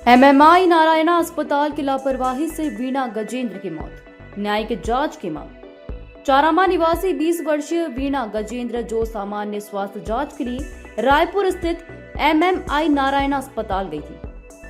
MMI Narayana अस्पताल की लापरवाही से वीणा गजेंद्र की मौत, न्यायिक जांच की मांग। चारामा निवासी 20 वर्षीय वीणा गजेंद्र जो सामान्य स्वास्थ्य जांच के लिए रायपुर स्थित एमएमआई नारायणा अस्पताल गई थी।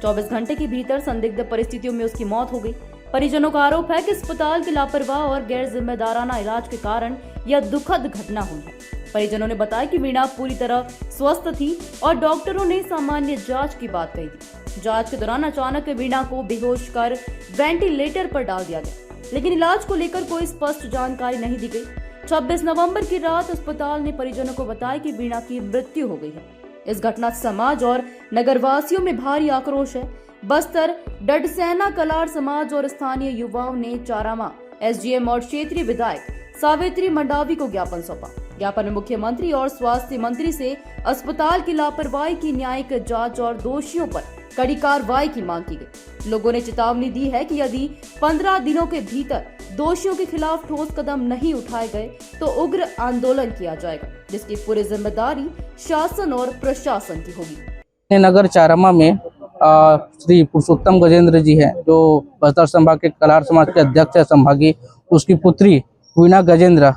24 घंटे के भीतर संदिग्ध परिस्थितियों में उसकी मौत हो गई। परिजनों का आरोप है कि अस्पताल के लापरवाह और गैर जिम्मेदाराना इलाज के कारण यह दुखद घटना हुई है। परिजनों ने बताया कि वीणा पूरी तरह स्वस्थ थी और डॉक्टरों ने सामान्य जांच की बात कही थी। जांच के दौरान अचानक वीणा को बेहोश कर वेंटिलेटर पर डाल दिया गया, लेकिन इलाज को लेकर कोई स्पष्ट जानकारी नहीं दी गई। 26 नवंबर की रात अस्पताल ने परिजनों को बताया कि वीणा की मृत्यु हो गई है। इस घटना से समाज और नगरवासियों में भारी आक्रोश है। बस्तर डडसैना कलार समाज और स्थानीय युवाओं ने चारामा एसडीएम और क्षेत्रीय विधायक सावित्री मंडावी को ज्ञापन सौंपा। ज्ञापन में मुख्यमंत्री और स्वास्थ्य मंत्री से अस्पताल की लापरवाही की न्यायिक जांच और दोषियों पर कड़ी कार्रवाई की मांग की गई। लोगों ने चेतावनी दी है कि यदि 15 दिनों के भीतर दोषियों के खिलाफ ठोस कदम नहीं उठाए गए तो उग्र आंदोलन किया जाएगा, जिसकी पूरी जिम्मेदारी शासन और प्रशासन की होगी। नगर चारामा में श्री पुरुषोत्तम गजेंद्र जी हैं, जो बस्तर संभाग के कलार समाज के अध्यक्ष है संभागी। उसकी पुत्री वीणा गजेंद्र,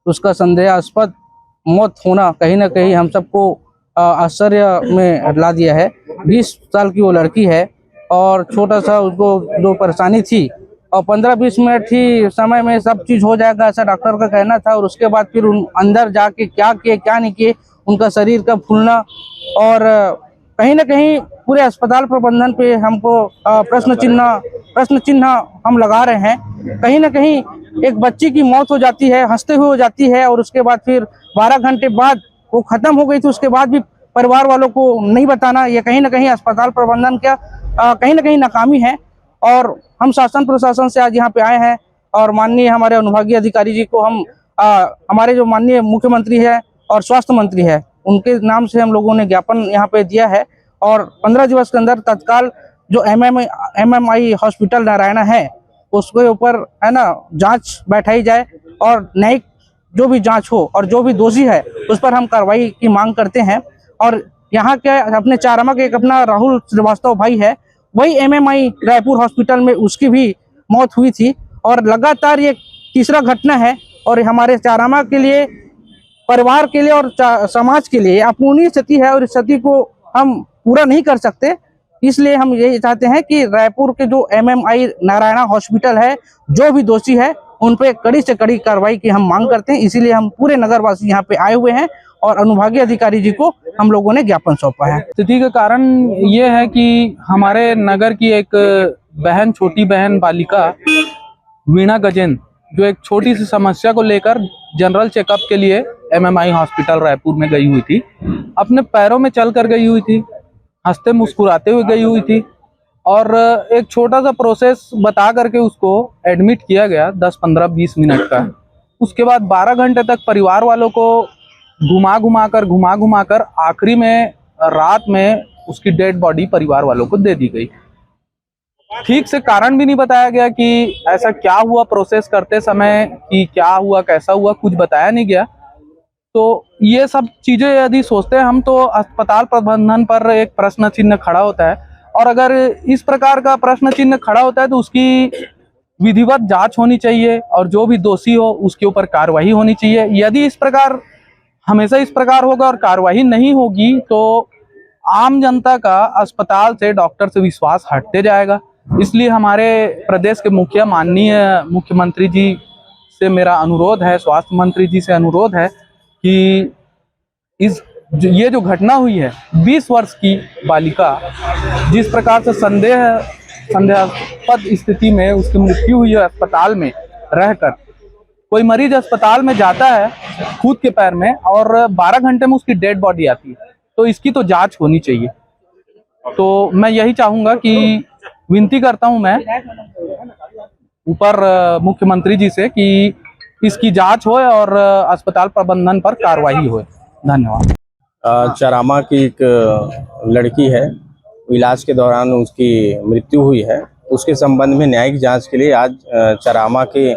उसका संदेहास्पद मौत होना कहीं ना कहीं हम सबको आश्चर्य में ला दिया है। 20 साल की वो लड़की है और छोटा सा उसको जो परेशानी थी और 15-20 मिनट ही समय में सब चीज़ हो जाएगा, ऐसा डॉक्टर का कहना था। और उसके बाद फिर अंदर जाके क्या किए क्या नहीं किए, उनका शरीर का फूलना और कहीं ना कहीं पूरे अस्पताल प्रबंधन पे हमको प्रश्न चिन्ह हम लगा रहे हैं। कहीं ना कहीं एक बच्ची की मौत हो जाती है, हंसते हुए हो जाती है, और उसके बाद फिर 12 घंटे बाद वो खत्म हो गई थी। उसके बाद भी परिवार वालों को नहीं बताना, ये कहीं ना कहीं अस्पताल प्रबंधन का कहीं ना कहीं नाकामी है। और हम शासन प्रशासन से आज यहाँ पे आए हैं और माननीय हमारे अनुभागीय अधिकारी जी को हम हमारे जो माननीय मुख्यमंत्री है और स्वास्थ्य मंत्री है, उनके नाम से हम लोगों ने ज्ञापन यहाँ पे दिया है। और 15 दिवस के अंदर तत्काल जो एमएमआई हॉस्पिटल नारायणा है उसके ऊपर है ना जांच बैठाई जाए और न्यायिक जो भी जांच हो और जो भी दोषी है उस पर हम कार्रवाई की मांग करते हैं। और यहाँ के अपने चारामा के एक अपना राहुल श्रीवास्तव भाई है, वही एमएमआई रायपुर हॉस्पिटल में उसकी भी मौत हुई थी। और लगातार ये तीसरा घटना है और हमारे चारामा के लिए, परिवार के लिए और समाज के लिए अपूर्णीय क्षति है और इस क्षति को हम पूरा नहीं कर सकते। इसलिए हम यही चाहते हैं कि रायपुर के जो एमएमआई नारायणा हॉस्पिटल है, जो भी दोषी है उन पे कड़ी से कड़ी कार्रवाई की हम मांग करते हैं। इसीलिए हम पूरे नगरवासी यहाँ पे आए हुए हैं और अनुभागीय अधिकारी जी को हम लोगों ने ज्ञापन सौंपा है। स्थिति का कारण ये है कि हमारे नगर की एक बहन, छोटी बहन बालिका वीणा गजेंद्र, जो एक छोटी सी समस्या को लेकर जनरल चेकअप के लिए एमएमआई हॉस्पिटल रायपुर में गई हुई थी। अपने पैरों में चल कर गई हुई थी, हंसते मुस्कुराते हुए गई हुई थी और एक छोटा सा प्रोसेस बता करके उसको एडमिट किया गया 10-15-20 मिनट का। उसके बाद 12 घंटे तक परिवार वालों को घुमा घुमा कर आखिरी में रात में उसकी डेड बॉडी परिवार वालों को दे दी गई। ठीक से कारण भी नहीं बताया गया कि ऐसा क्या हुआ प्रोसेस करते समय, कि क्या हुआ, कैसा हुआ, कुछ बताया नहीं गया। तो ये सब चीजें यदि सोचते हैं हम तो अस्पताल प्रबंधन पर एक प्रश्न चिन्ह खड़ा होता है। और अगर इस प्रकार का प्रश्न चिन्ह खड़ा होता है तो उसकी विधिवत जांच होनी चाहिए और जो भी दोषी हो उसके ऊपर कार्रवाई होनी चाहिए। यदि इस प्रकार हमेशा इस प्रकार होगा और कार्रवाई नहीं होगी तो आम जनता का अस्पताल से, डॉक्टर से विश्वास हटते जाएगा। इसलिए हमारे प्रदेश के माननीय मुख्यमंत्री जी से मेरा अनुरोध है, स्वास्थ्य मंत्री जी से अनुरोध है कि ये जो घटना हुई है, 20 वर्ष की बालिका, जिस प्रकार से संदेहास्पद स्थिति में उसकी मृत्यु हुई है अस्पताल में रहकर। कोई मरीज अस्पताल में जाता है खुद के पैर में और 12 घंटे में उसकी डेड बॉडी आती है, तो इसकी तो जांच होनी चाहिए। तो मैं यही चाहूंगा कि विनती करता हूं मैं ऊपर मुख्यमंत्री जी से कि इसकी जांच हो और अस्पताल प्रबंधन पर कार्रवाई हो। धन्यवाद। चारामा की एक लड़की है, इलाज के दौरान उसकी मृत्यु हुई है। उसके संबंध में न्यायिक जांच के लिए आज चारामा के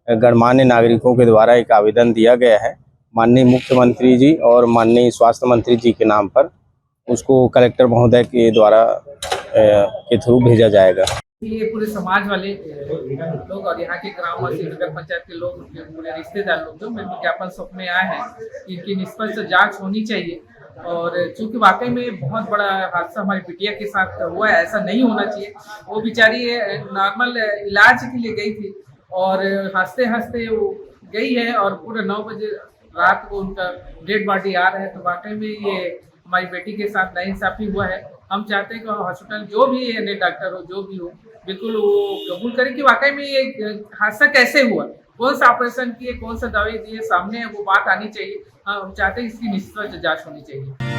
गणमान्य नागरिकों के द्वारा एक आवेदन दिया गया है माननीय मुख्यमंत्री जी और माननीय स्वास्थ्य मंत्री जी के नाम पर। उसको कलेक्टर महोदय के द्वारा के थ्रू भेजा जाएगा। ये पूरे समाज वाले लोग और यहाँ के ग्रामवासी, नगर पंचायत के लोग, पूरे रिश्तेदार लोग जो मेरे ज्ञापन सौंप में आए हैं कि इनकी निष्पक्ष जांच होनी चाहिए। और चूंकि वाकई में बहुत बड़ा हादसा हमारी बिटिया के साथ हुआ है, ऐसा नहीं होना चाहिए। वो बेचारी नॉर्मल इलाज के लिए गई थी और हंसते हंसते वो गई है और पूरे 9 बजे रात को उनका डेड बॉडी आ रहा है। तो वाकई में ये हमारी बेटी के साथ नाइंसाफी हुआ है। हम चाहते हैं कि हॉस्पिटल जो भी है, डॉक्टर हो जो भी हो, बिल्कुल वो कबूल करे कि वाकई में ये हादसा कैसे हुआ, कौन सा ऑपरेशन किए, कौन सा दवाई दिए, सामने वो बात आनी चाहिए। हम चाहते हैं इसकी निष्पक्ष जांच होनी चाहिए।